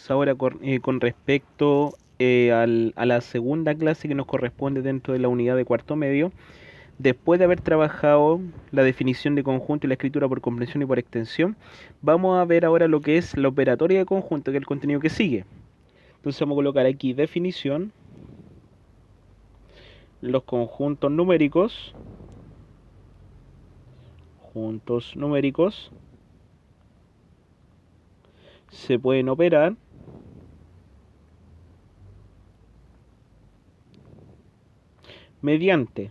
Ahora con respecto a la segunda clase que nos corresponde dentro de la unidad de cuarto medio, después de haber trabajado la definición de conjunto y la escritura por comprensión y por extensión, vamos a ver ahora lo que es la operatoria de conjunto, que es el contenido que sigue. Entonces vamos a colocar aquí definición, los conjuntos numéricos, juntos numéricos, se pueden operar mediante.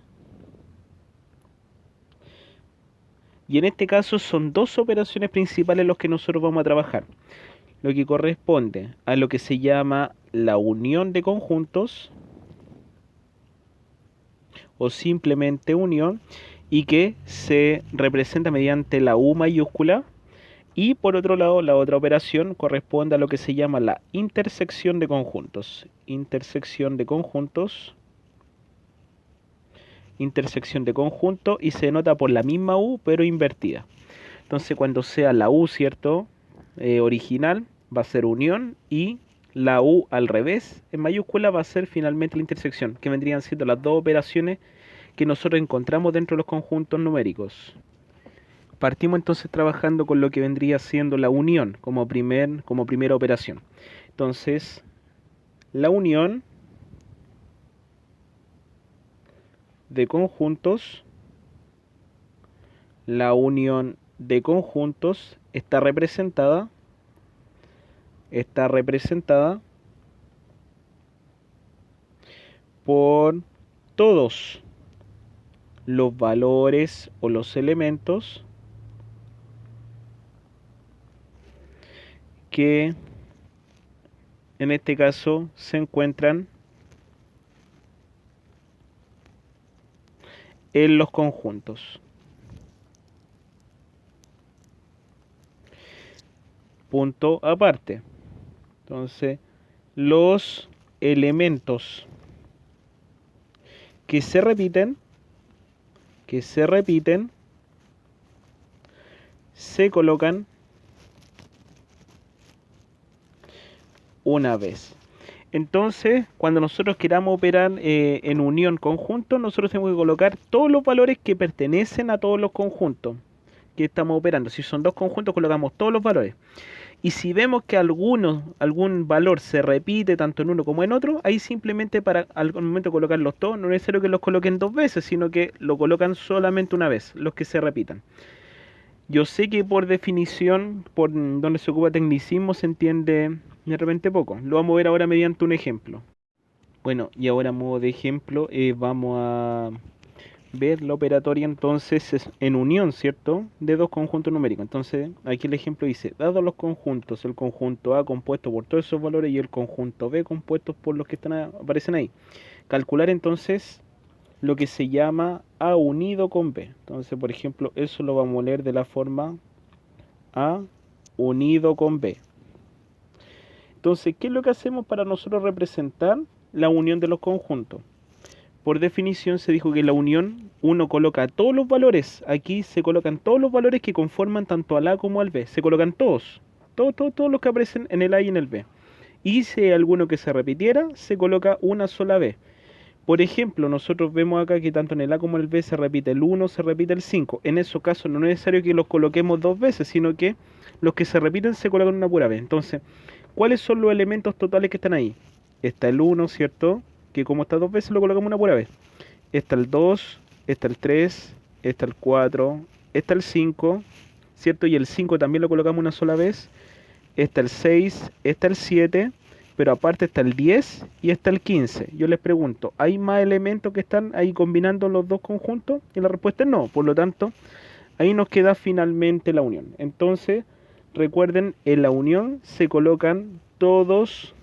Y en este caso son dos operaciones principales los que nosotros vamos a trabajar. Lo que corresponde a lo que se llama la unión de conjuntos o simplemente unión y que se representa mediante la U mayúscula, y por otro lado la otra operación corresponde a lo que se llama la intersección de conjuntos. Intersección de conjunto, y se denota por la misma U pero invertida. Entonces cuando sea la U, ¿cierto? Original va a ser unión, y la U al revés en mayúscula va a ser finalmente la intersección, que vendrían siendo las dos operaciones que nosotros encontramos dentro de los conjuntos numéricos. Partimos entonces trabajando con lo que vendría siendo la unión como primera operación. Entonces, la unión de conjuntos, la unión de conjuntos está representada por todos los valores o los elementos que en este caso se encuentran en los conjuntos. Punto aparte. Entonces, los elementos que se repiten se colocan una vez. Entonces, cuando nosotros queramos operar en unión conjunto, nosotros tenemos que colocar todos los valores que pertenecen a todos los conjuntos que estamos operando. Si son dos conjuntos, colocamos todos los valores. Y si vemos que algún valor se repite tanto en uno como en otro, ahí simplemente al momento de colocarlos todos, no es necesario que los coloquen dos veces, sino que lo colocan solamente una vez, los que se repitan. Yo sé que por definición, por donde se ocupa tecnicismo, se entiende de repente poco. Lo vamos a ver ahora mediante un ejemplo. Bueno, y ahora a modo de ejemplo vamos a ver la operatoria entonces es en unión, ¿cierto? De dos conjuntos numéricos. Entonces, aquí el ejemplo dice, dados los conjuntos, el conjunto A compuesto por todos esos valores y el conjunto B compuestos por los que aparecen ahí. Calcular entonces lo que se llama A unido con B. Entonces, por ejemplo, eso lo vamos a leer de la forma A unido con B. Entonces, ¿qué es lo que hacemos para nosotros representar la unión de los conjuntos? Por definición se dijo que en la unión uno coloca todos los valores. Aquí se colocan todos los valores que conforman tanto al A como al B. Se colocan todos. Todos los que aparecen en el A y en el B. Y si hay alguno que se repitiera, se coloca una sola vez. Por ejemplo, nosotros vemos acá que tanto en el A como en el B se repite el 1, se repite el 5. En esos casos no es necesario que los coloquemos dos veces, sino que los que se repiten se colocan una pura vez. Entonces, ¿cuáles son los elementos totales que están ahí? Está el 1, ¿cierto? Que como está dos veces lo colocamos una pura vez. Está el 2, está el 3, está el 4, está el 5, ¿cierto? Y el 5 también lo colocamos una sola vez. Está el 6, está el 7, pero aparte está el 10 y está el 15. Yo les pregunto, ¿hay más elementos que están ahí combinando los dos conjuntos? Y la respuesta es no. Por lo tanto, ahí nos queda finalmente la unión. Entonces, recuerden, en la unión se colocan todos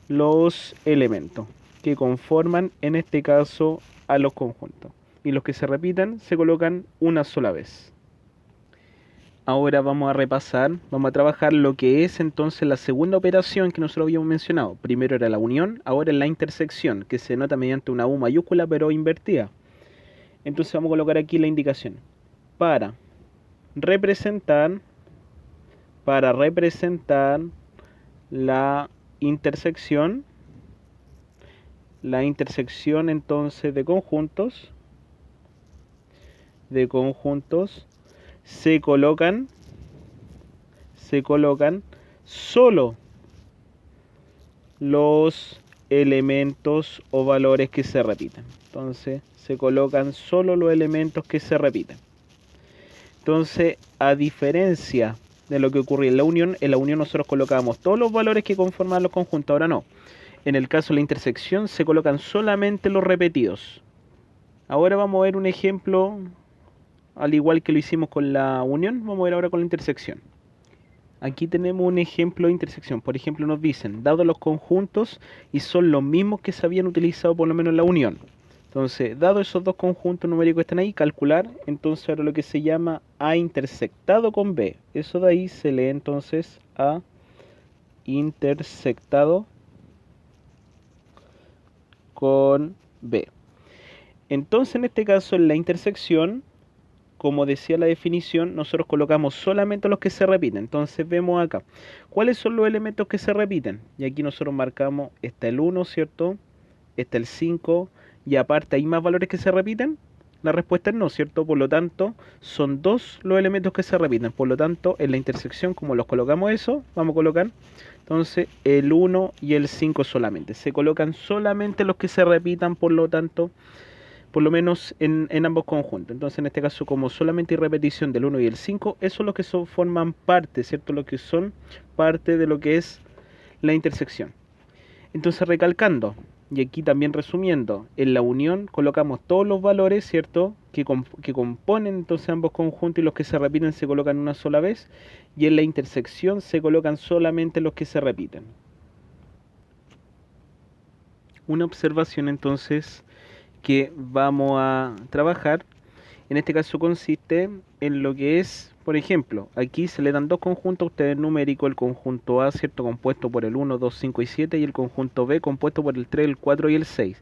los elementos que conforman en este caso a los conjuntos, y los que se repiten se colocan una sola vez. Ahora vamos a trabajar lo que es entonces la segunda operación que nosotros habíamos mencionado. Primero era la unión, ahora es la intersección, que se nota mediante una U mayúscula pero invertida. Entonces vamos a colocar aquí la indicación. Para representar la intersección, entonces de conjuntos se colocan solo los elementos o valores que se repiten. Entonces se colocan solo los elementos que se repiten. Entonces, a diferencia de lo que ocurría en la unión nosotros colocábamos todos los valores que conforman los conjuntos, ahora no. En el caso de la intersección se colocan solamente los repetidos. Ahora vamos a ver un ejemplo, al igual que lo hicimos con la unión, vamos a ver ahora con la intersección. Aquí tenemos un ejemplo de intersección. Por ejemplo, nos dicen, dados los conjuntos, y son los mismos que se habían utilizado por lo menos en la unión. Entonces, dados esos dos conjuntos numéricos que están ahí, calcular, entonces ahora lo que se llama A intersectado con B. Eso de ahí se lee entonces A intersectado con B. Entonces, en este caso, en la intersección, como decía la definición, nosotros colocamos solamente los que se repiten. Entonces vemos acá, ¿cuáles son los elementos que se repiten? Y aquí nosotros marcamos, está el 1, ¿cierto? Está el 5, y aparte, ¿hay más valores que se repiten? La respuesta es no, ¿cierto? Por lo tanto, son 2 los elementos que se repiten. Por lo tanto, en la intersección, como los colocamos eso, vamos a colocar, entonces, el 1 y el 5 solamente. Se colocan solamente los que se repitan, por lo tanto, por lo menos en ambos conjuntos. Entonces, en este caso, como solamente hay repetición del 1 y el 5, eso es lo que forman parte, ¿cierto? Lo que son parte de lo que es la intersección. Entonces, recalcando, y aquí también resumiendo, en la unión colocamos todos los valores, ¿cierto? Que componen entonces ambos conjuntos, y los que se repiten se colocan una sola vez, y en la intersección se colocan solamente los que se repiten. Una observación entonces que vamos a trabajar, en este caso consiste en lo que es, por ejemplo, aquí se le dan dos conjuntos a ustedes numéricos, el conjunto A, ¿cierto? Compuesto por el 1, 2, 5 y 7, y el conjunto B compuesto por el 3, el 4 y el 6.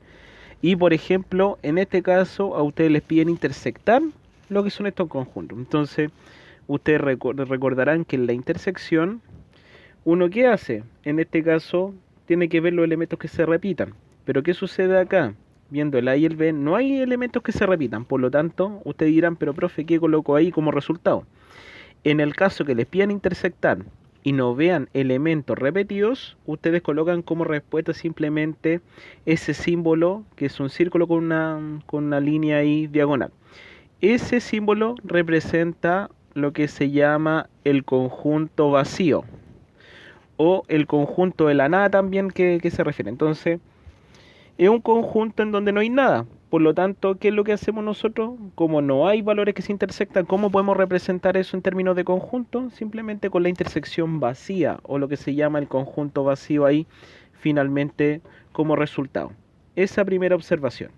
Y por ejemplo, en este caso a ustedes les piden intersectar lo que son estos conjuntos. Entonces, ustedes recordarán que en la intersección, ¿uno qué hace? En este caso, tiene que ver los elementos que se repitan. Pero ¿qué sucede acá? Viendo el A y el B, no hay elementos que se repitan. Por lo tanto, ustedes dirán, pero profe, ¿qué coloco ahí como resultado? En el caso que les pidan intersectar y no vean elementos repetidos, ustedes colocan como respuesta simplemente ese símbolo, que es un círculo con una línea ahí diagonal. Ese símbolo representa lo que se llama el conjunto vacío, o el conjunto de la nada también que se refiere. Entonces, es un conjunto en donde no hay nada. Por lo tanto, ¿qué es lo que hacemos nosotros? Como no hay valores que se intersectan, ¿cómo podemos representar eso en términos de conjunto? Simplemente con la intersección vacía, o lo que se llama el conjunto vacío ahí, finalmente como resultado. Esa primera observación.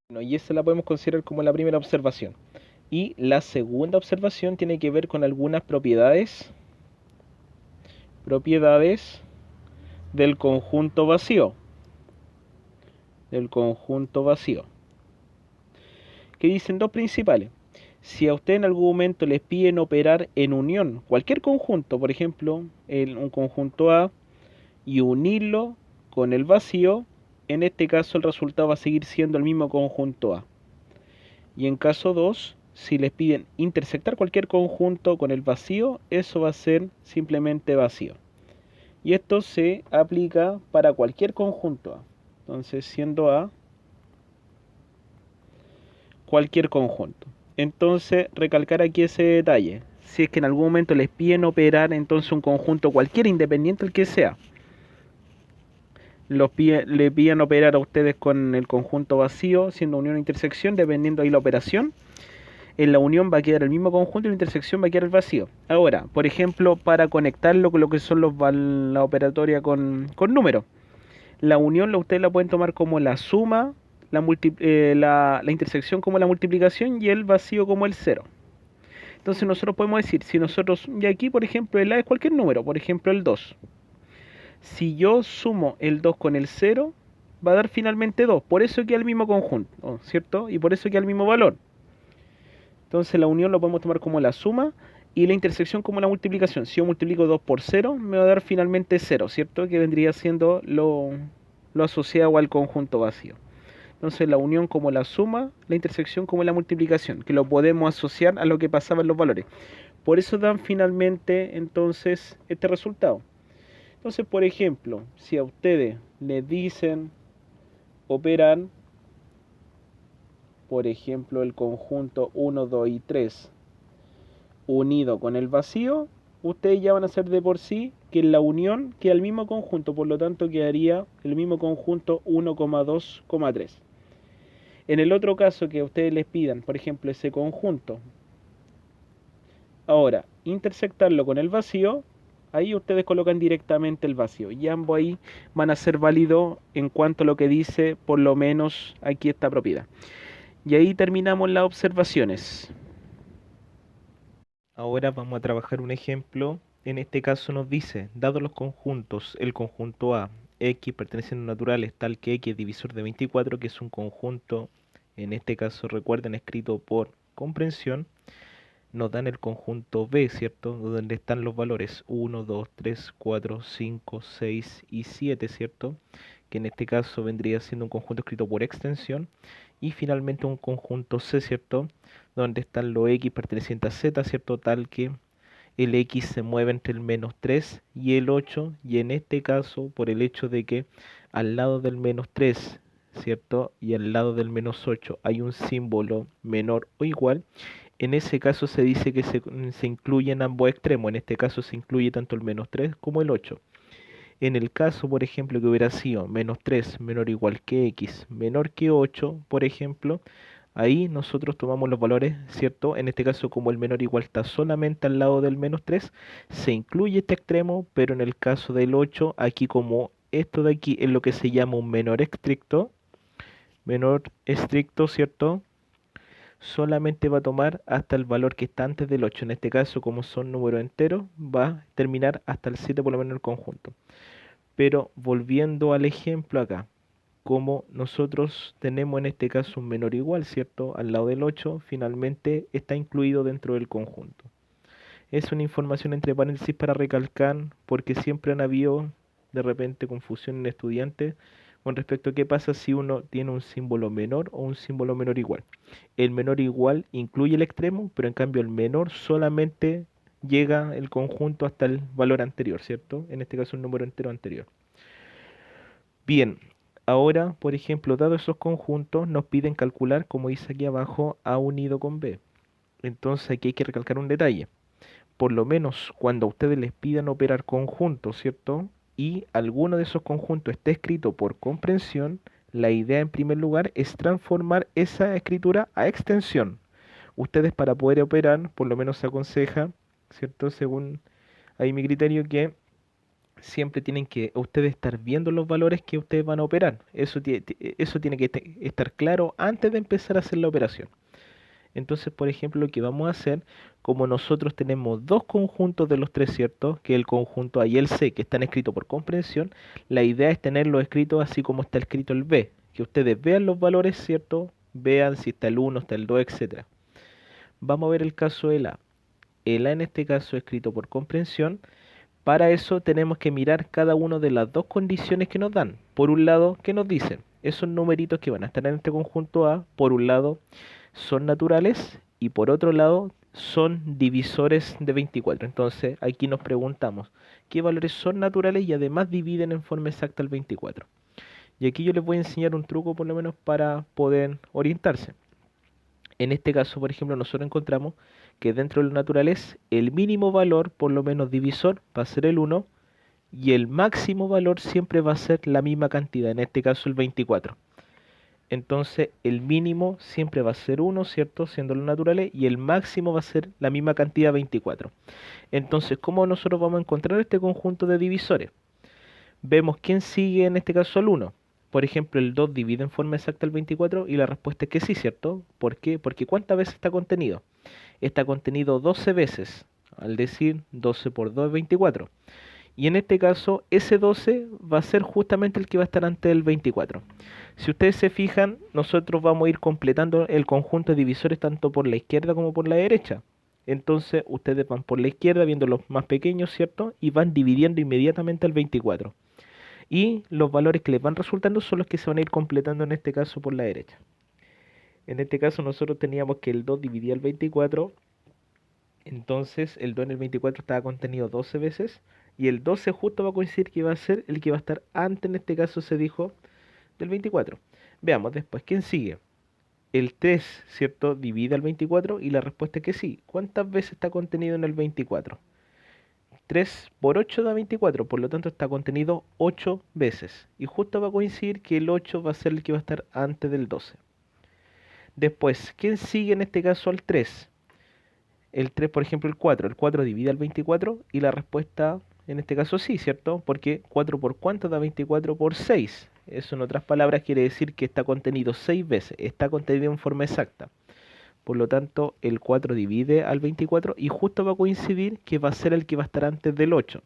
Bueno, y esa la podemos considerar como la primera observación. Y la segunda observación tiene que ver con algunas propiedades del conjunto vacío. Que dicen dos principales. Si a usted en algún momento les piden operar en unión cualquier conjunto, por ejemplo, un conjunto A, y unirlo con el vacío, en este caso el resultado va a seguir siendo el mismo conjunto A. Y en caso 2, si les piden intersectar cualquier conjunto con el vacío, eso va a ser simplemente vacío. Y esto se aplica para cualquier conjunto A. Entonces, siendo A cualquier conjunto. Entonces, recalcar aquí ese detalle. Si es que en algún momento les piden operar entonces un conjunto cualquiera, independiente el que sea, le piden operar a ustedes con el conjunto vacío, siendo unión o intersección, dependiendo ahí la operación. En la unión va a quedar el mismo conjunto y en la intersección va a quedar el vacío. Ahora, por ejemplo, para conectarlo con lo que son la operatoria con números. La unión ustedes la pueden tomar como la suma, la intersección como la multiplicación, y el vacío como el cero. Entonces nosotros podemos decir, si nosotros, y aquí por ejemplo el A es cualquier número, por ejemplo el 2. Si yo sumo el 2 con el 0, va a dar finalmente 2. Por eso queda el mismo conjunto, ¿cierto? Y por eso queda el mismo valor. Entonces la unión lo podemos tomar como la suma, Y la intersección como la multiplicación. Si yo multiplico 2 por 0, me va a dar finalmente 0, ¿cierto? Que vendría siendo lo asociado al conjunto vacío. Entonces la unión como la suma, la intersección como la multiplicación, que lo podemos asociar a lo que pasaba en los valores. Por eso dan finalmente entonces este resultado. Entonces, por ejemplo, si a ustedes les dicen operan, por ejemplo, el conjunto 1, 2 y 3 unido con el vacío, ustedes ya van a hacer de por sí que la unión queda el mismo conjunto, por lo tanto quedaría el mismo conjunto 1, 2, 3. En el otro caso que ustedes les pidan, por ejemplo, ese conjunto, ahora intersectarlo con el vacío, ahí ustedes colocan directamente el vacío y ambos ahí van a ser válidos en cuanto a lo que dice por lo menos aquí esta propiedad. Y ahí terminamos las observaciones. Ahora vamos a trabajar un ejemplo. En este caso nos dice, dados los conjuntos, el conjunto A, X perteneciendo a naturales tal que X es divisor de 24, que es un conjunto, en este caso recuerden, escrito por comprensión, nos dan el conjunto B, ¿cierto? Donde están los valores 1, 2, 3, 4, 5, 6 y 7, ¿cierto? Que en este caso vendría siendo un conjunto escrito por extensión. Y finalmente un conjunto C, ¿cierto? Donde están los X pertenecientes a Z, ¿cierto? Tal que el X se mueve entre el -3 y el 8. Y en este caso, por el hecho de que al lado del -3, ¿cierto? Y al lado del -8 hay un símbolo menor o igual, en ese caso se dice que se incluyen ambos extremos. En este caso se incluye tanto el -3 como el 8. En el caso, por ejemplo, que hubiera sido -3 menor o igual que X menor que 8, por ejemplo, ahí nosotros tomamos los valores, ¿cierto? En este caso, como el menor o igual está solamente al lado del -3, se incluye este extremo, pero en el caso del 8, aquí como esto de aquí es lo que se llama un menor estricto, ¿cierto? Solamente va a tomar hasta el valor que está antes del 8. En este caso, como son números enteros, va a terminar hasta el 7 por lo menos en el conjunto. Pero volviendo al ejemplo acá, como nosotros tenemos en este caso un menor igual, ¿cierto? Al lado del 8, finalmente está incluido dentro del conjunto. Es una información entre paréntesis para recalcar, porque siempre han habido de repente confusión en estudiantes con respecto a qué pasa si uno tiene un símbolo menor o un símbolo menor igual. El menor igual incluye el extremo, pero en cambio el menor solamente llega el conjunto hasta el valor anterior, ¿cierto? En este caso un número entero anterior. Bien, ahora, por ejemplo, dado esos conjuntos, nos piden calcular, como dice aquí abajo, A unido con B. Entonces aquí hay que recalcar un detalle. Por lo menos cuando a ustedes les pidan operar conjuntos, ¿cierto? Y alguno de esos conjuntos esté escrito por comprensión, la idea en primer lugar es transformar esa escritura a extensión. Ustedes para poder operar, por lo menos se aconseja, ¿cierto? Según ahí mi criterio, que siempre tienen que ustedes estar viendo los valores que ustedes van a operar. Eso tiene que estar claro antes de empezar a hacer la operación. Entonces, por ejemplo, lo que vamos a hacer, como nosotros tenemos dos conjuntos de los tres, ¿cierto? Que el conjunto A y el C, que están escritos por comprensión, la idea es tenerlos escritos así como está escrito el B. Que ustedes vean los valores, ¿cierto? Vean si está el 1, está el 2, etcétera. Vamos a ver el caso del A. El A en este caso escrito por comprensión. Para eso tenemos que mirar cada una de las dos condiciones que nos dan. Por un lado, ¿qué nos dicen? Esos numeritos que van a estar en este conjunto A, por un lado, son naturales y por otro lado, son divisores de 24. Entonces, aquí nos preguntamos, ¿qué valores son naturales y además dividen en forma exacta el 24? Y aquí yo les voy a enseñar un truco por lo menos para poder orientarse. En este caso, por ejemplo, nosotros encontramos que dentro de los naturales el mínimo valor, por lo menos divisor, va a ser el 1 y el máximo valor siempre va a ser la misma cantidad, en este caso el 24. Entonces el mínimo siempre va a ser 1, ¿cierto? Siendo los naturales, y el máximo va a ser la misma cantidad 24. Entonces, ¿cómo nosotros vamos a encontrar este conjunto de divisores? Vemos quién sigue en este caso el 1. Por ejemplo, el 2 divide en forma exacta el 24 y la respuesta es que sí, ¿cierto? ¿Por qué? Porque ¿cuántas veces está contenido? Está contenido 12 veces, al decir 12 por 2 es 24. Y en este caso, ese 12 va a ser justamente el que va a estar antes del 24. Si ustedes se fijan, nosotros vamos a ir completando el conjunto de divisores tanto por la izquierda como por la derecha. Entonces ustedes van por la izquierda viendo los más pequeños, ¿cierto? Y van dividiendo inmediatamente al 24. Y los valores que les van resultando son los que se van a ir completando en este caso por la derecha. En este caso nosotros teníamos que el 2 dividía el 24, entonces el 2 en el 24 estaba contenido 12 veces, y el 12 justo va a coincidir que va a ser el que va a estar antes, en este caso se dijo, del 24. Veamos después, ¿quién sigue? El 3, ¿cierto? Divide al 24 y la respuesta es que sí. ¿Cuántas veces está contenido en el 24? 3 por 8 da 24, por lo tanto está contenido 8 veces. Y justo va a coincidir que el 8 va a ser el que va a estar antes del 12. Después, ¿quién sigue en este caso al 3? El 3, por ejemplo, el 4. El 4 divide al 24 y la respuesta en este caso sí, ¿cierto? Porque 4 por cuánto da 24 por 6. Eso en otras palabras quiere decir que está contenido 6 veces, está contenido en forma exacta. Por lo tanto, el 4 divide al 24 y justo va a coincidir que va a ser el que va a estar antes del 8.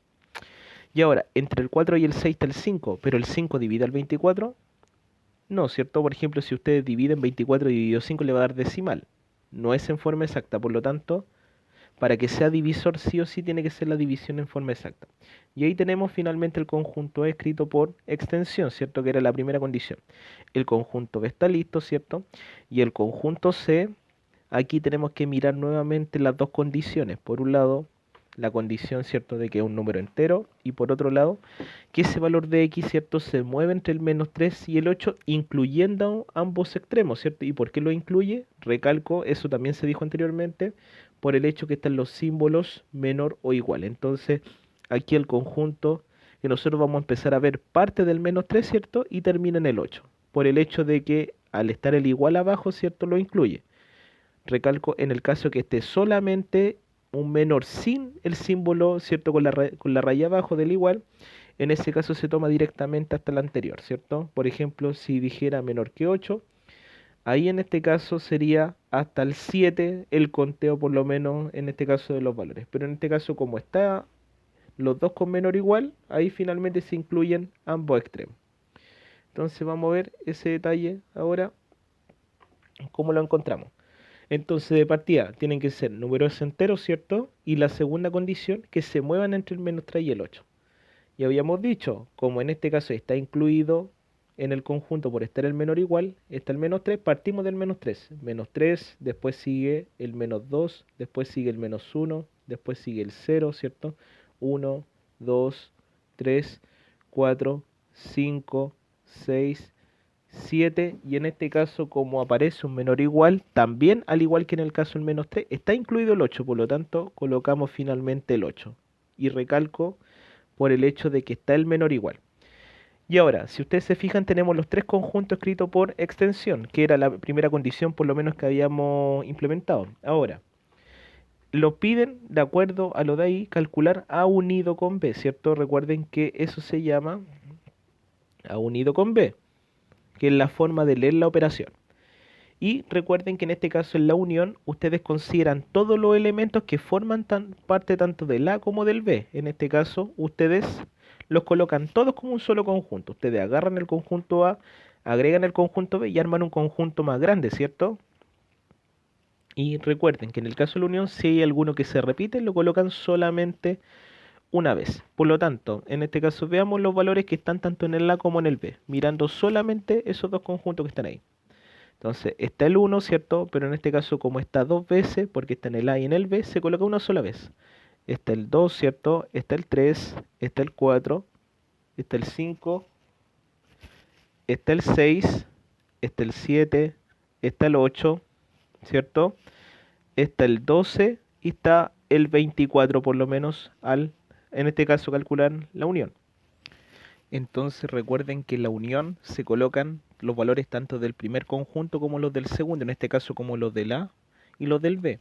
Y ahora, entre el 4 y el 6 está el 5, pero el 5 divide al 24. No, ¿cierto? Por ejemplo, si ustedes dividen 24 dividido 5 le va a dar decimal. No es en forma exacta, por lo tanto, para que sea divisor sí o sí tiene que ser la división en forma exacta. Y ahí tenemos finalmente el conjunto E escrito por extensión, ¿cierto? Que era la primera condición. El conjunto B está listo, ¿cierto? Y el conjunto C, aquí tenemos que mirar nuevamente las dos condiciones. Por un lado, la condición, ¿cierto? De que es un número entero. Y por otro lado, que ese valor de x, ¿cierto? Se mueve entre el menos 3 y el 8, incluyendo ambos extremos, ¿cierto? ¿Y por qué lo incluye? Recalco, eso también se dijo anteriormente, por el hecho que están los símbolos menor o igual. Entonces, aquí el conjunto que nosotros vamos a empezar a ver parte del menos 3, ¿cierto? Y termina en el 8, por el hecho de que al estar el igual abajo, ¿cierto? Lo incluye. Recalco, en el caso que esté solamente un menor sin el símbolo, ¿cierto? Con la raya abajo del igual, en ese caso se toma directamente hasta el anterior, ¿cierto? Por ejemplo, si dijera menor que 8, ahí en este caso sería hasta el 7 el conteo, por lo menos en este caso de los valores. Pero en este caso, como está los dos con menor o igual, ahí finalmente se incluyen ambos extremos. Entonces vamos a ver ese detalle ahora, cómo lo encontramos. Entonces de partida tienen que ser números enteros, ¿cierto? Y la segunda condición, que se muevan entre el menos 3 y el 8. Y habíamos dicho, como en este caso está incluido en el conjunto por estar el menor o igual, está el menos 3, partimos del menos 3. Menos 3, después sigue el menos 2, después sigue el menos 1, después sigue el 0, ¿cierto? 1, 2, 3, 4, 5, 6, 7, y en este caso como aparece un menor o igual, también al igual que en el caso del menos 3, está incluido el 8, por lo tanto colocamos finalmente el 8. Y recalco por el hecho de que está el menor o igual. Y ahora, si ustedes se fijan, tenemos los tres conjuntos escritos por extensión, que era la primera condición por lo menos que habíamos implementado. Ahora, lo piden de acuerdo a lo de ahí, calcular A unido con B, ¿cierto? Recuerden que eso se llama A unido con B, que es la forma de leer la operación. Y recuerden que en este caso en la unión ustedes consideran todos los elementos que forman parte tanto del A como del B. En este caso ustedes los colocan todos como un solo conjunto. Ustedes agarran el conjunto A, agregan el conjunto B y arman un conjunto más grande, ¿cierto? Y recuerden que en el caso de la unión, si hay alguno que se repite, lo colocan solamente una vez. Por lo tanto, en este caso veamos los valores que están tanto en el A como en el B, mirando solamente esos dos conjuntos que están ahí. Entonces está el 1, ¿cierto? Pero en este caso como está dos veces, porque está en el A y en el B, se coloca una sola vez. Está el 2, ¿cierto? Está el 3, está el 4, está el 5, está el 6, está el 7, está el 8, ¿cierto? Está el 12 y está el 24 por lo menos en este caso, calcular la unión. Entonces recuerden que en la unión se colocan los valores tanto del primer conjunto como los del segundo, en este caso como los del A y los del B.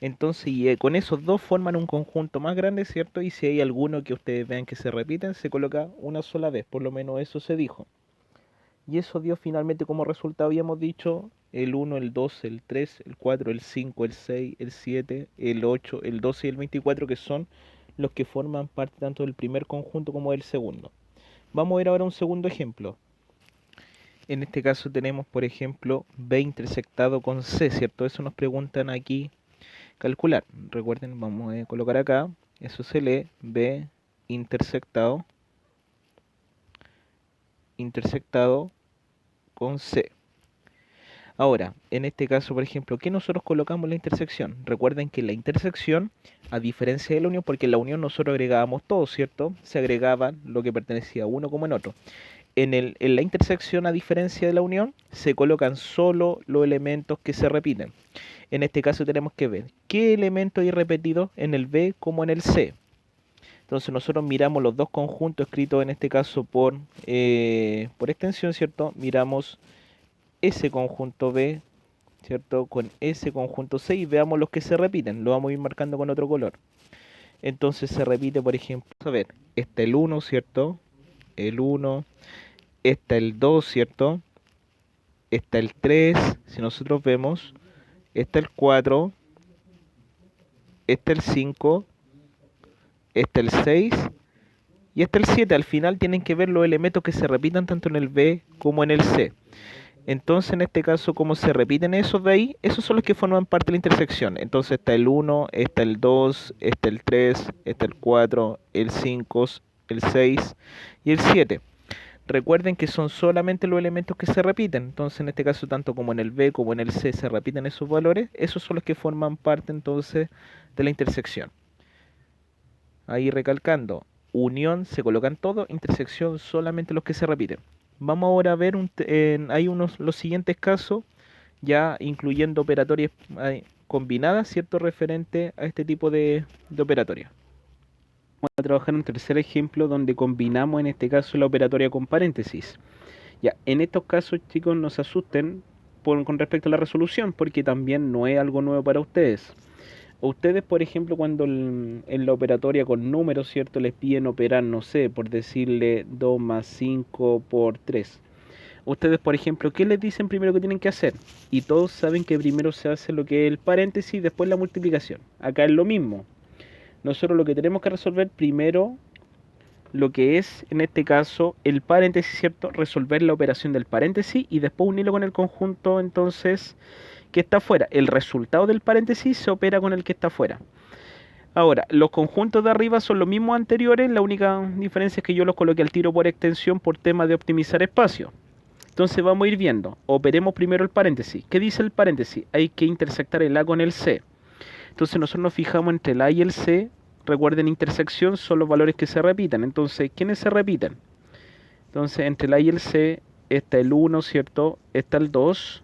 Entonces con esos dos forman un conjunto más grande, ¿cierto? Y si hay alguno que ustedes vean que se repiten, se coloca una sola vez, por lo menos eso se dijo. Y eso dio finalmente como resultado, habíamos dicho, el 1, el 2, el 3, el 4, el 5, el 6, el 7, el 8, el 12 y el 24, que son los que forman parte tanto del primer conjunto como del segundo. Vamos a ver ahora un segundo ejemplo. En este caso tenemos, por ejemplo, B intersectado con C, ¿cierto? Eso nos preguntan aquí, calcular. Recuerden, vamos a colocar acá, eso se lee B intersectado con C. Ahora, en este caso, por ejemplo, ¿qué nosotros colocamos en la intersección? Recuerden que la intersección, a diferencia de la unión, porque en la unión nosotros agregábamos todo, ¿cierto? Se agregaba lo que pertenecía a uno como en otro. En la intersección, a diferencia de la unión, se colocan solo los elementos que se repiten. En este caso tenemos que ver qué elemento hay repetido en el B como en el C. Entonces nosotros miramos los dos conjuntos escritos en este caso por extensión, ¿cierto? Miramos ese conjunto B, ¿cierto? Con ese conjunto C y veamos los que se repiten. Lo vamos a ir marcando con otro color. Entonces se repite, por ejemplo, a ver, está el 1, ¿cierto? El 1, está el 2, ¿cierto? Está el 3, si nosotros vemos, está el 4, está el 5, está el 6 y está el 7. Al final tienen que ver los elementos que se repitan tanto en el B como en el C. Entonces, en este caso, como se repiten esos de ahí, esos son los que forman parte de la intersección. Entonces está el 1, está el 2, está el 3, está el 4, el 5, el 6 y el 7. Recuerden que son solamente los elementos que se repiten. Entonces, en este caso, tanto como en el B como en el C se repiten esos valores. Esos son los que forman parte entonces de la intersección. Ahí recalcando, unión se colocan todos, intersección solamente los que se repiten. Vamos ahora a ver los siguientes casos, ya incluyendo operatorias combinadas, ¿cierto? Referente a este tipo de operatorias. Vamos a trabajar un tercer ejemplo donde combinamos en este caso la operatoria con paréntesis. Ya, en estos casos, chicos, no se asusten con respecto a la resolución, porque también no es algo nuevo para ustedes. Ustedes, por ejemplo, cuando en la operatoria con números, ¿cierto? Les piden operar, no sé, por decirle 2 más 5 por 3. Ustedes, por ejemplo, ¿qué les dicen primero que tienen que hacer? Y todos saben que primero se hace lo que es el paréntesis y después la multiplicación. Acá es lo mismo. Nosotros lo que tenemos que resolver primero, lo que es, en este caso, el paréntesis, ¿cierto? Resolver la operación del paréntesis y después unirlo con el conjunto, entonces, que está afuera. El resultado del paréntesis se opera con el que está afuera. Ahora, los conjuntos de arriba son los mismos anteriores, la única diferencia es que yo los coloqué al tiro por extensión por tema de optimizar espacio. Entonces vamos a ir viendo. Operemos primero el paréntesis. ¿Qué dice el paréntesis? Hay que intersectar el A con el C. Entonces nosotros nos fijamos entre el A y el C. Recuerden, intersección son los valores que se repiten. Entonces, ¿quiénes se repiten? Entonces, entre el A y el C está el 1, ¿cierto? Está el 2,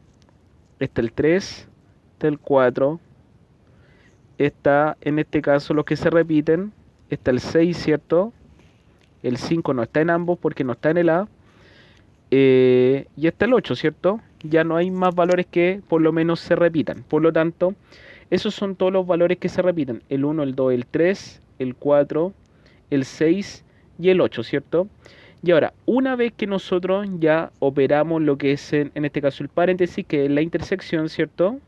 está el 3, está el 4, está, en este caso, los que se repiten, está el 6, ¿cierto? El 5 no está en ambos porque no está en el A. Y está el 8, ¿cierto? Ya no hay más valores que por lo menos se repitan. Por lo tanto, esos son todos los valores que se repiten. El 1, el 2, el 3, el 4, el 6 y el 8, ¿cierto? Y ahora, una vez que nosotros ya operamos lo que es en este caso el paréntesis, que es la intersección, ¿cierto?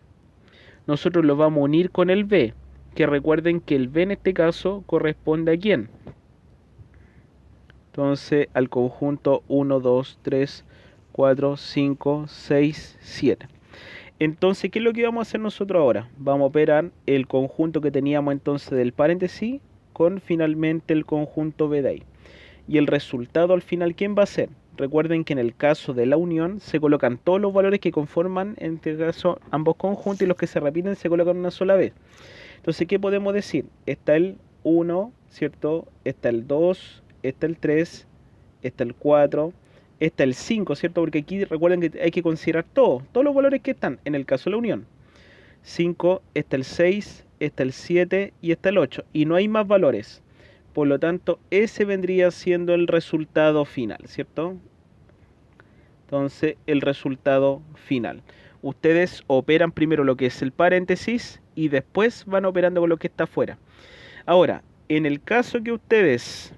Nosotros lo vamos a unir con el B, que recuerden que el B en este caso corresponde a ¿quién? Entonces al conjunto 1, 2, 3, 4, 5, 6, 7. Entonces, ¿qué es lo que vamos a hacer nosotros ahora? Vamos a operar el conjunto que teníamos entonces del paréntesis con finalmente el conjunto B de ahí. Y el resultado al final, ¿quién va a ser? Recuerden que en el caso de la unión se colocan todos los valores que conforman, en este caso, ambos conjuntos y los que se repiten se colocan una sola vez. Entonces, ¿qué podemos decir? Está el 1, ¿cierto? Está el 2, está el 3, está el 4, está el 5, ¿cierto? Porque aquí recuerden que hay que considerar todos los valores que están en el caso de la unión. 5, está el 6, está el 7 y está el 8. Y no hay más valores. Por lo tanto, ese vendría siendo el resultado final, ¿cierto? Entonces, el resultado final. Ustedes operan primero lo que es el paréntesis y después van operando con lo que está afuera. Ahora, en el caso que ustedes,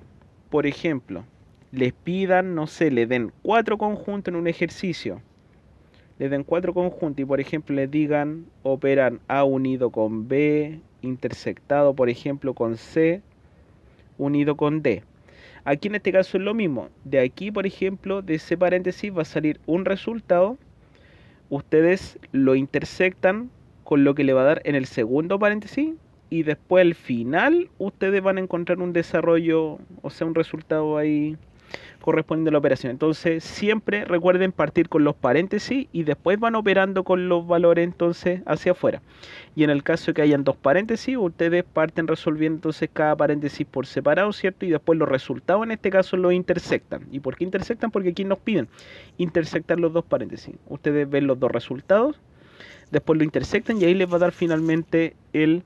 por ejemplo, les pidan, no sé, le den 4 conjuntos en un ejercicio, les den 4 conjuntos y por ejemplo les digan operan A unido con B, intersectado por ejemplo con C, unido con D. Aquí en este caso es lo mismo. De aquí, por ejemplo, de ese paréntesis va a salir un resultado. Ustedes lo intersectan con lo que le va a dar en el segundo paréntesis, y después al final ustedes van a encontrar un desarrollo, o sea, un resultado ahí correspondiente a la operación. Entonces siempre recuerden partir con los paréntesis y después van operando con los valores entonces hacia afuera. Y en el caso de que hayan dos paréntesis, ustedes parten resolviendo entonces cada paréntesis por separado, ¿cierto? Y después los resultados en este caso los intersectan. ¿Y por qué intersectan? Porque aquí nos piden intersectar los dos paréntesis. Ustedes ven los dos resultados, después lo intersectan y ahí les va a dar finalmente el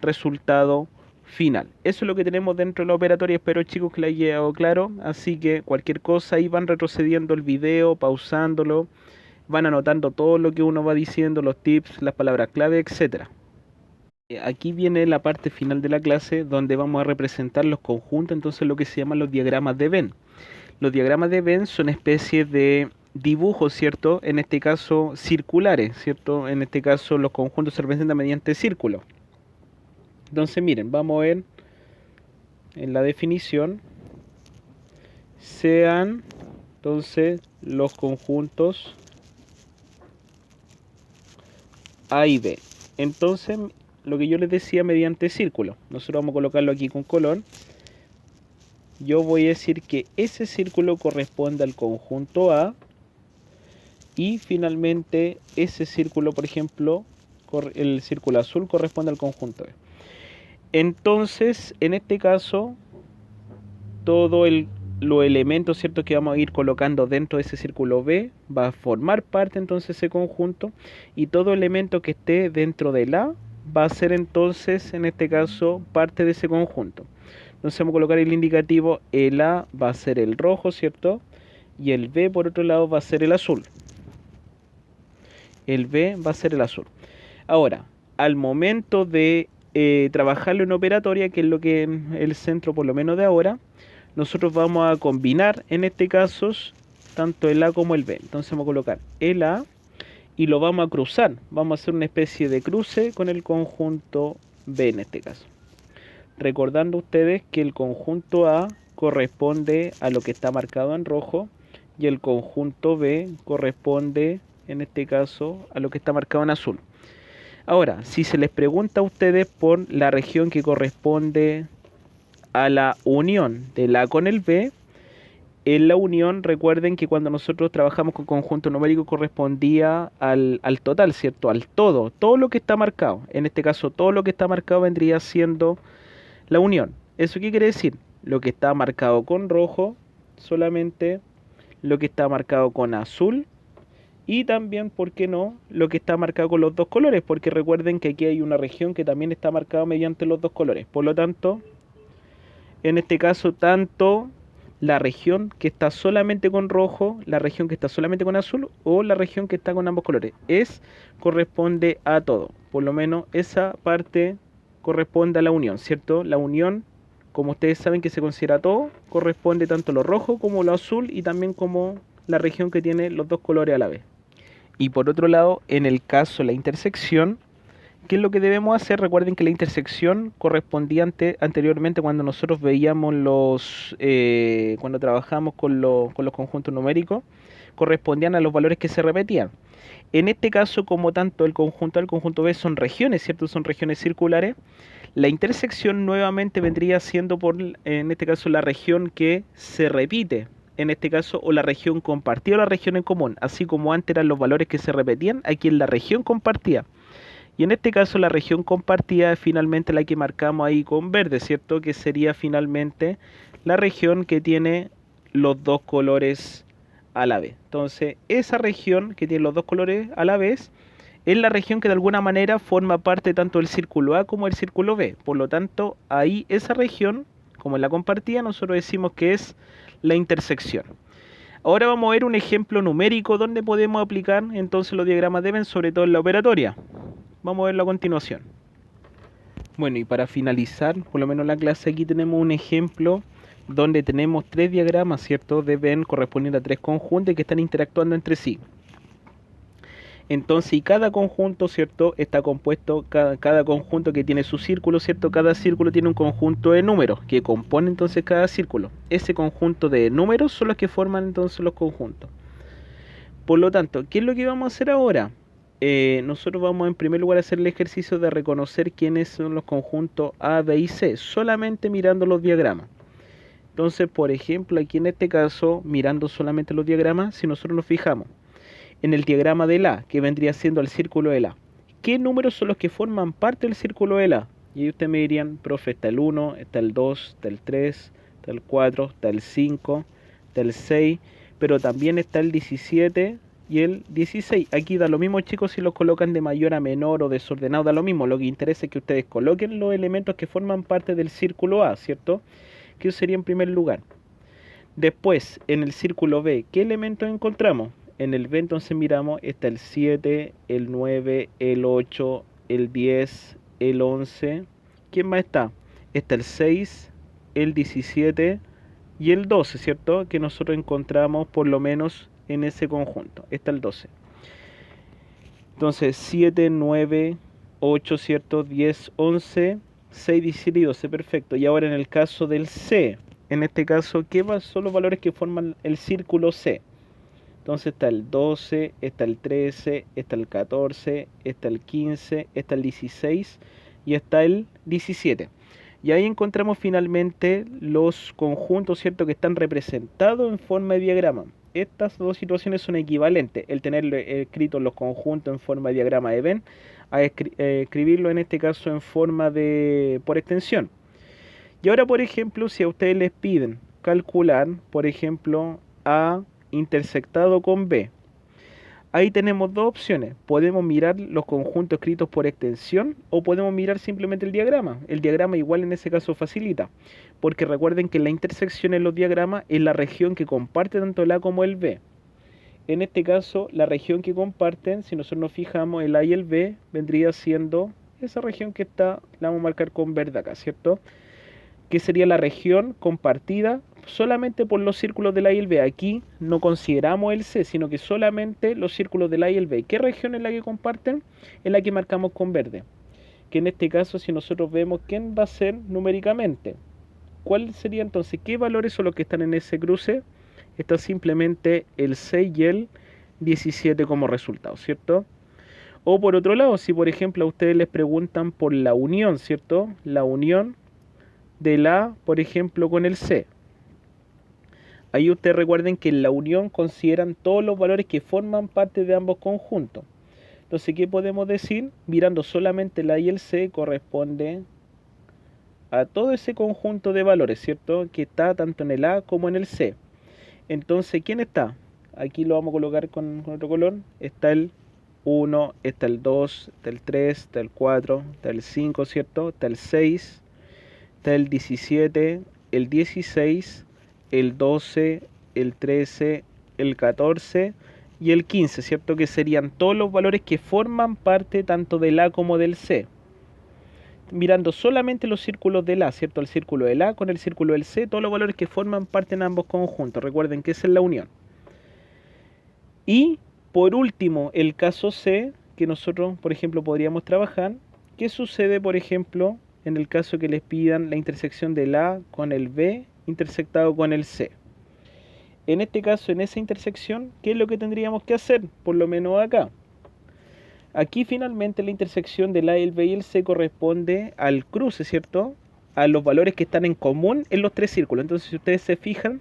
resultado final. Eso es lo que tenemos dentro de la operatoria. Espero, chicos, que les haya quedado claro. Así que cualquier cosa ahí van retrocediendo el video, pausándolo, van anotando todo lo que uno va diciendo, los tips, las palabras clave, etcétera. Aquí viene la parte final de la clase donde vamos a representar los conjuntos, entonces lo que se llaman los diagramas de Venn. Los diagramas de Venn son especies de dibujos, ¿cierto? En este caso circulares, ¿cierto? En este caso los conjuntos se representan mediante círculos. Entonces miren, vamos a ver en la definición, sean entonces los conjuntos A y B. Entonces, lo que yo les decía mediante círculo, nosotros vamos a colocarlo aquí con color. Yo voy a decir que ese círculo corresponde al conjunto A y finalmente ese círculo, por ejemplo, el círculo azul corresponde al conjunto B. Entonces, en este caso, todo los elementos, ¿cierto?, que vamos a ir colocando dentro de ese círculo B va a formar parte entonces de ese conjunto, y todo elemento que esté dentro del A va a ser entonces, en este caso, parte de ese conjunto. Entonces vamos a colocar el indicativo, el A va a ser el rojo, ¿cierto? Y el B por otro lado va a ser el azul. El B va a ser el azul. Ahora, al momento de trabajarlo en operatoria, que es lo que el centro por lo menos de ahora, nosotros vamos a combinar en este caso tanto el A como el B. Entonces vamos a colocar el A y lo vamos a cruzar. Vamos a hacer una especie de cruce con el conjunto B en este caso. Recordando ustedes que el conjunto A corresponde a lo que está marcado en rojo y el conjunto B corresponde en este caso a lo que está marcado en azul. Ahora, si se les pregunta a ustedes por la región que corresponde a la unión del A con el B, en la unión recuerden que cuando nosotros trabajamos con conjunto numérico correspondía al total, ¿cierto? Al todo lo que está marcado. En este caso todo lo que está marcado vendría siendo la unión. ¿Eso qué quiere decir? Lo que está marcado con rojo, solamente lo que está marcado con azul, y también, ¿por qué no?, lo que está marcado con los dos colores, porque recuerden que aquí hay una región que también está marcada mediante los dos colores. Por lo tanto, en este caso, tanto la región que está solamente con rojo, la región que está solamente con azul, o la región que está con ambos colores, corresponde a todo. Por lo menos esa parte corresponde a la unión, ¿cierto? La unión, como ustedes saben que se considera todo, corresponde tanto lo rojo como lo azul y también como la región que tiene los dos colores a la vez. Y por otro lado, en el caso de la intersección, ¿qué es lo que debemos hacer? Recuerden que la intersección correspondía anteriormente cuando nosotros veíamos cuando trabajamos con los conjuntos numéricos, correspondían a los valores que se repetían. En este caso, como tanto el conjunto A y el conjunto B son regiones, ¿cierto? Son regiones circulares. La intersección nuevamente vendría siendo en este caso, la región que se repite, en este caso, o la región compartida o la región en común. Así como antes eran los valores que se repetían, aquí en la región compartida. Y en este caso la región compartida es finalmente la que marcamos ahí con verde, ¿cierto? Que sería finalmente la región que tiene los dos colores a la vez. Entonces, esa región que tiene los dos colores a la vez es la región que de alguna manera forma parte tanto del círculo A como del círculo B. Por lo tanto, ahí esa región, como en la compartida, nosotros decimos que es la intersección. Ahora vamos a ver un ejemplo numérico donde podemos aplicar entonces los diagramas de Venn, sobre todo en la operatoria. Vamos a verlo a continuación. Bueno, y para finalizar, por lo menos la clase, aquí tenemos un ejemplo donde tenemos tres diagramas, ¿cierto?, de Venn correspondientes a tres conjuntos que están interactuando entre sí. Entonces, y cada conjunto, ¿cierto?, está compuesto, cada conjunto que tiene su círculo, ¿cierto?, cada círculo tiene un conjunto de números que compone entonces cada círculo. Ese conjunto de números son los que forman entonces los conjuntos. Por lo tanto, ¿qué es lo que vamos a hacer ahora? nosotros vamos en primer lugar a hacer el ejercicio de reconocer quiénes son los conjuntos A, B y C, solamente mirando los diagramas. Entonces, por ejemplo, aquí en este caso, mirando solamente los diagramas, si nosotros nos fijamos en el diagrama del A, que vendría siendo el círculo del A, ¿qué números son los que forman parte del círculo del A? Y ahí ustedes me dirían, profe, está el 1, está el 2, está el 3, está el 4, está el 5, está el 6, pero también está el 17 y el 16. Aquí da lo mismo, chicos, si los colocan de mayor a menor o desordenado, da lo mismo. Lo que interesa es que ustedes coloquen los elementos que forman parte del círculo A, ¿cierto? Que eso sería en primer lugar. Después, en el círculo B, ¿qué elementos encontramos? En el B entonces miramos, está el 7, el 9, el 8, el 10, el 11. ¿Quién más está? Está el 6, el 17 y el 12, ¿cierto? Que nosotros encontramos por lo menos en ese conjunto. Está el 12. Entonces 7, 9, 8, ¿cierto? 10, 11, 6, 17 y 12, perfecto. Y ahora en el caso del C, en este caso, ¿qué son los valores que forman el círculo C? Entonces está el 12, está el 13, está el 14, está el 15, está el 16 y está el 17. Y ahí encontramos finalmente los conjuntos, ¿cierto?, que están representados en forma de diagrama. Estas dos situaciones son equivalentes, el tener escrito los conjuntos en forma de diagrama de Venn a escribirlo en este caso en forma de por extensión. Y ahora, por ejemplo, si a ustedes les piden calcular, por ejemplo, A intersectado con B, ahí tenemos dos opciones. Podemos mirar los conjuntos escritos por extensión o podemos mirar simplemente el diagrama. El diagrama igual en ese caso facilita, porque recuerden que la intersección en los diagramas es la región que comparte tanto el A como el B. En este caso, la región que comparten, si nosotros nos fijamos, el A y el B vendría siendo esa región que está, la vamos a marcar con verde acá, ¿cierto? Que sería la región compartida solamente por los círculos del A y el B. Aquí no consideramos el C, sino que solamente los círculos del A y el B. ¿Qué región es la que comparten? Es la que marcamos con verde. Que en este caso, si nosotros vemos quién va a ser numéricamente, ¿cuál sería entonces? ¿Qué valores son los que están en ese cruce? Está simplemente el 6 y el 17 como resultado, ¿cierto? O por otro lado, si por ejemplo a ustedes les preguntan por la unión, ¿cierto? La unión del A, por ejemplo, con el C. Ahí ustedes recuerden que en la unión consideran todos los valores que forman parte de ambos conjuntos. Entonces, ¿qué podemos decir? Mirando solamente el A y el C corresponde a todo ese conjunto de valores, ¿cierto? Que está tanto en el A como en el C. Entonces, ¿quién está? Aquí lo vamos a colocar con otro color. Está el 1, está el 2, está el 3, está el 4, está el 5, ¿cierto? Está el 6, está el 17, el 16, el 12, el 13, el 14 y el 15, ¿cierto? Que serían todos los valores que forman parte tanto del A como del C. Mirando solamente los círculos del A, ¿cierto? El círculo del A con el círculo del C, todos los valores que forman parte en ambos conjuntos. Recuerden que esa es la unión. Y por último, el caso C, que nosotros, por ejemplo, podríamos trabajar. ¿Qué sucede, por ejemplo, en el caso que les pidan la intersección del A con el B intersectado con el C? En este caso, en esa intersección, ¿qué es lo que tendríamos que hacer? Por lo menos acá. Aquí finalmente la intersección del A, el B y el C corresponde al cruce, ¿cierto? A los valores que están en común en los tres círculos. Entonces, si ustedes se fijan,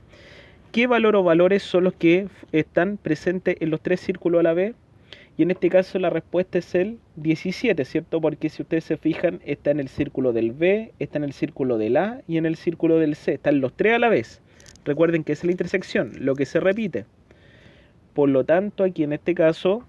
¿qué valor o valores son los que están presentes en los tres círculos a la vez? Y en este caso la respuesta es el 17, ¿cierto? Porque si ustedes se fijan, está en el círculo del B, está en el círculo del A y en el círculo del C. Están los tres a la vez. Recuerden que es la intersección, lo que se repite. Por lo tanto, aquí en este caso,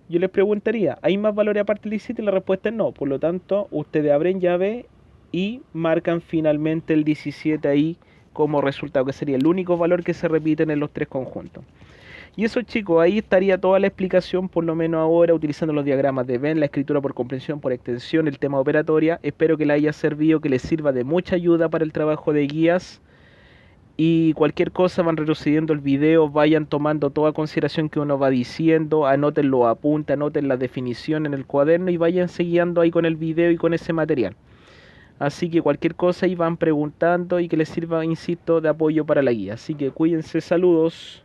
yo les preguntaría, ¿hay más valores aparte del 17? Y la respuesta es no. Por lo tanto, ustedes abren llave y marcan finalmente el 17 ahí como resultado, que sería el único valor que se repiten en los tres conjuntos. Y eso, chicos, ahí estaría toda la explicación, por lo menos ahora, utilizando los diagramas de Venn, la escritura por comprensión, por extensión, el tema operatoria. Espero que les haya servido, que les sirva de mucha ayuda para el trabajo de guías. Y cualquier cosa, van retrocediendo el video, vayan tomando toda consideración que uno va diciendo, anoten los apuntes, anoten la definición en el cuaderno y vayan guiando ahí con el video y con ese material. Así que cualquier cosa ahí van preguntando y que les sirva, insisto, de apoyo para la guía. Así que cuídense, saludos.